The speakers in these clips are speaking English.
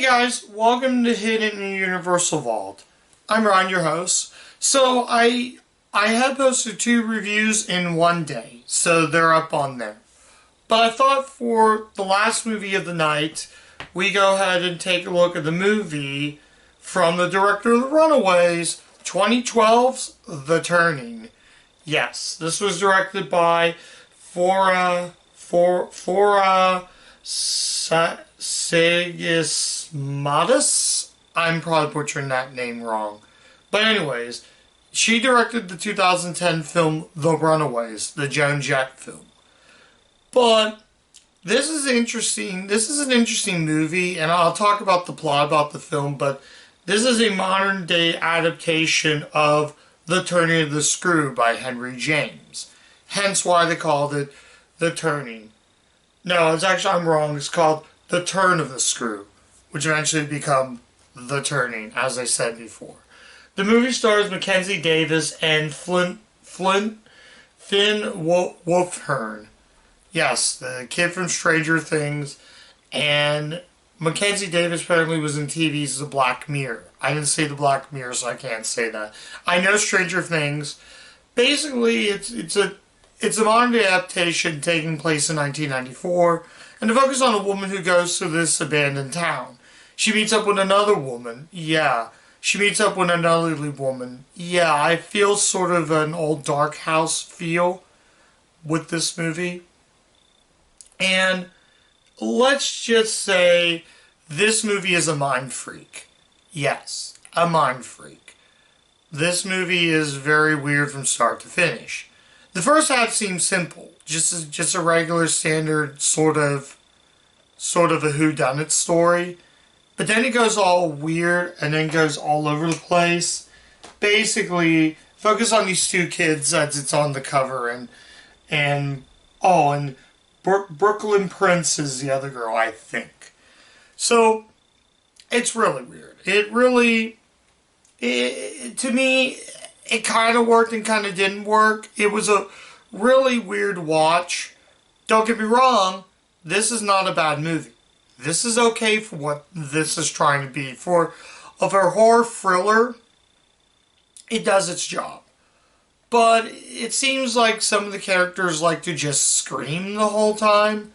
guys, welcome to Hidden in Universal Vault. I'm Ron, your host. So I had posted 2 reviews in one day, so they're up on there. But I thought for the last movie of the night, we go ahead and take a look at the movie from the director of The Runaways, 2012's The Turning. Yes, this was directed by Fora Sigismundis. I'm probably butchering that name wrong. But anyways, she directed the 2010 film The Runaways, the Joan Jett film. But this is interesting. This is an interesting movie, and I'll talk about the plot about the film, but this is a modern day adaptation of The Turning of the Screw by Henry James. Hence why they called it The Turning. No, I'm wrong. It's called The Turn of the Screw, which eventually become The Turning, as I said before. The movie stars Mackenzie Davis and Finn Wolfhard. Yes, the kid from Stranger Things, and Mackenzie Davis apparently was in TV's The Black Mirror. I didn't see The Black Mirror, so I can't say that. I know Stranger Things. Basically, it's a modern day adaptation taking place in 1994, and to focus on a woman who goes to this abandoned town. She meets up with another woman. Yeah. She meets up with an elderly woman. Yeah, I feel sort of an old Dark House feel with this movie. And let's just say this movie is a mind freak. Yes, a mind freak. This movie is very weird from start to finish. The first half seems simple, just a regular standard sort of a whodunit story. But then it goes all weird and then goes all over the place. Basically, focus on these 2 kids as it's on the cover, and Brooklyn Prince is the other girl, I think. So it's really weird. To me, it kind of worked and kind of didn't work. It was a really weird watch. Don't get me wrong, this is not a bad movie. This is okay for what this is trying to be. For a horror thriller, it does its job. But it seems like some of the characters like to just scream the whole time.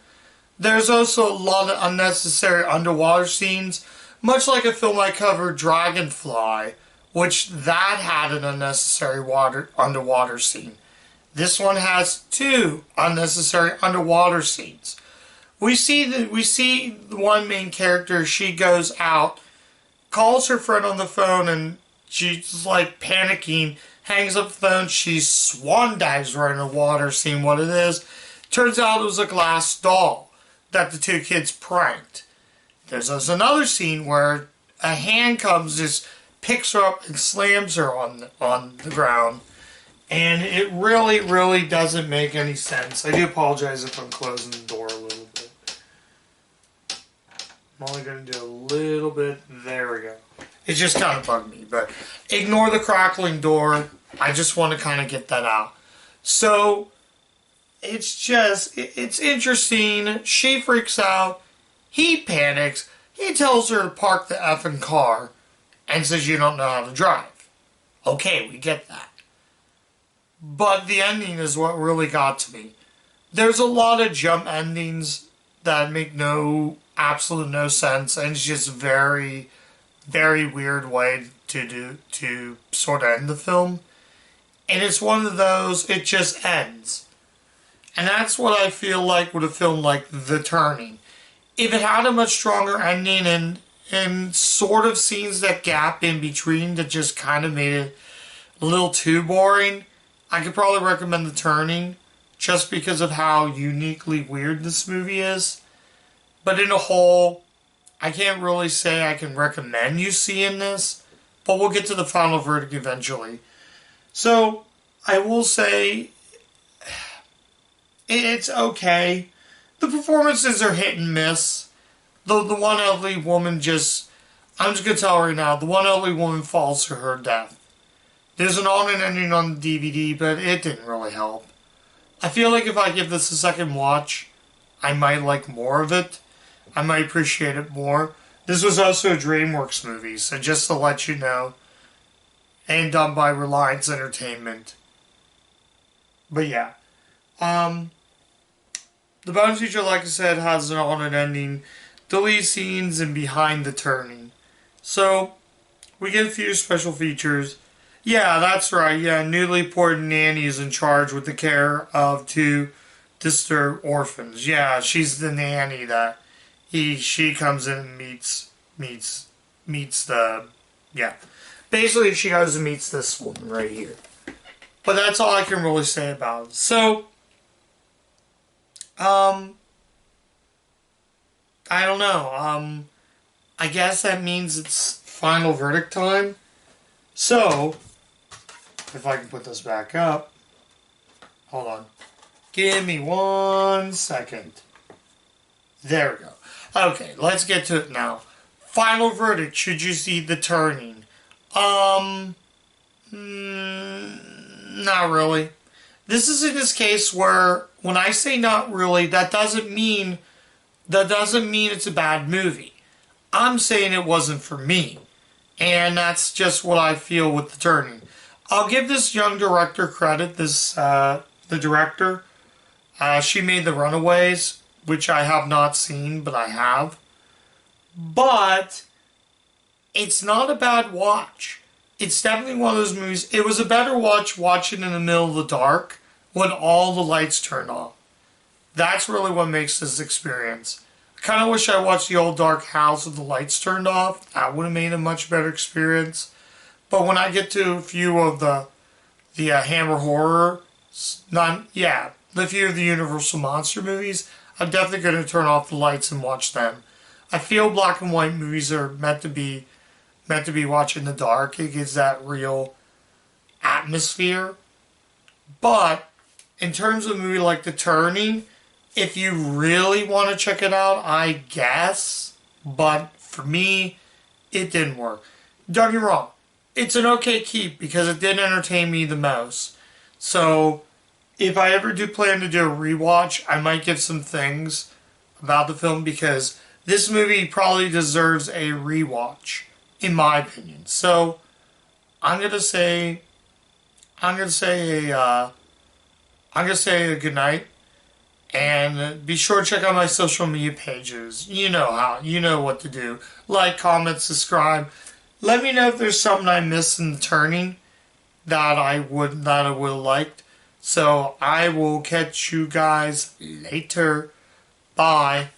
There's also a lot of unnecessary underwater scenes, much like a film I covered, Dragonfly, which that had an unnecessary underwater scene. This one has 2 unnecessary underwater scenes. We see the one main character, she goes out, calls her friend on the phone, and she's like panicking, hangs up the phone, she swan dives right in the water, seeing what it is. Turns out it was a glass doll that the 2 kids pranked. There's also another scene where a hand comes, just picks her up and slams her on the ground. And it really, really doesn't make any sense. I do apologize if I'm closing the door a little bit. I'm only going to do a little bit. There we go. It just kind of bugged me, but ignore the crackling door. I just want to kind of get that out. So, it's interesting. She freaks out. He panics. He tells her to park the effing car and says you don't know how to drive. Okay, we get that. But the ending is what really got to me. There's a lot of jump endings that make absolute no sense, and it's just very, very weird way to sort of end the film. And it's one of those, it just ends. And that's what I feel like with a film like The Turning. If it had a much stronger ending and sort of scenes that gap in between that just kind of made it a little too boring, I could probably recommend The Turning just because of how uniquely weird this movie is. But in a whole, I can't really say I can recommend you seeing this, but we'll get to the final verdict eventually. So, I will say, it's okay. The performances are hit and miss. The one elderly woman I'm just going to tell right now, the one elderly woman falls to her death. There's an alternate ending on the DVD, but it didn't really help. I feel like if I give this a second watch, I might like more of it. I might appreciate it more. This was also a DreamWorks movie, so just to let you know, and done by Reliance Entertainment. But yeah, the bonus feature, like I said, has an alternate ending, delete scenes, and behind the turning. So we get a few special features. Yeah, that's right. Yeah, newly appointed nanny is in charge with the care of two disturbed orphans. Yeah, she's the nanny that she comes in and meets the yeah. Basically, she goes and meets this woman right here. But that's all I can really say about it. So, I don't know. I guess that means it's final verdict time. So, if I can put this back up. Hold on. Give me 1 second. There we go. Okay, let's get to it now. Final verdict, should you see The Turning? Not really. This is in this case where, when I say not really, that doesn't mean it's a bad movie. I'm saying it wasn't for me. And that's just what I feel with The Turning. I'll give this young director credit, the director. She made The Runaways, which I have not seen, but I have. But it's not a bad watch. It's definitely one of those movies. It was a better watching in the middle of the dark when all the lights turn off. That's really what makes this experience. I kind of wish I watched the old dark house with the lights turned off. That would have made a much better experience. But when I get to a few of the Hammer horror, the few of the Universal Monster movies, I'm definitely going to turn off the lights and watch them. I feel black and white movies are meant to be watched in the dark. It gives that real atmosphere. But in terms of a movie like The Turning, if you really want to check it out, I guess. But for me, it didn't work. Don't get me wrong. It's an okay keep because it didn't entertain me the most. So if I ever do plan to do a rewatch, I might give some things about the film because this movie probably deserves a rewatch, in my opinion. So I'm gonna say a good night, and be sure to check out my social media pages. You know what to do. Like, comment, subscribe. Let me know if there's something I missed in The Turning that I would have liked. So I will catch you guys later. Bye.